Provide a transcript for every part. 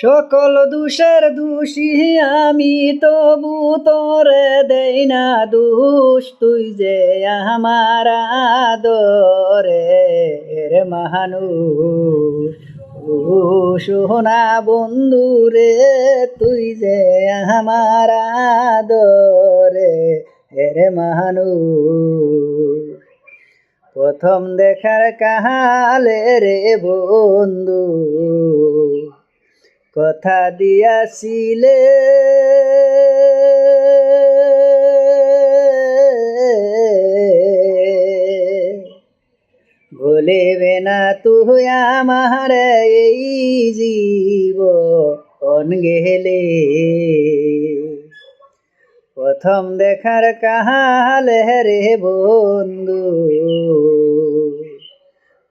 সকল দোষের দোষী আমি, তবু তোরে দেই না দোষ। তুই যে আমার আদরের মানুষ, ও সোনা বন্ধু রে, তুই যে আমার আদরের মানুষ। প্রথম দেখার কাহালে রে বন্ধু, কথা দিয়াছিলে ভুলিবে না তুই আমার এই জীবন গেলে। প্রথম দেখার কাহালে রে বন্ধু,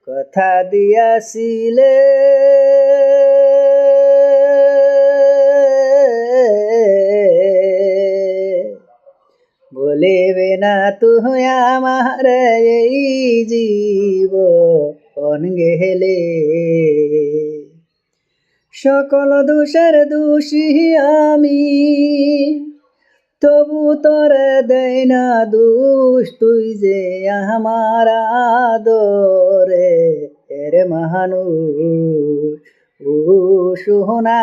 কথা দিয়াছিলে বলিবে না তুই আমার এই জীবন গেলে। সকল দোষের দোষী আমি, তবু তোরে দেই না দোষ। তুই যে আমার আদরের মানুষ, ও সোনা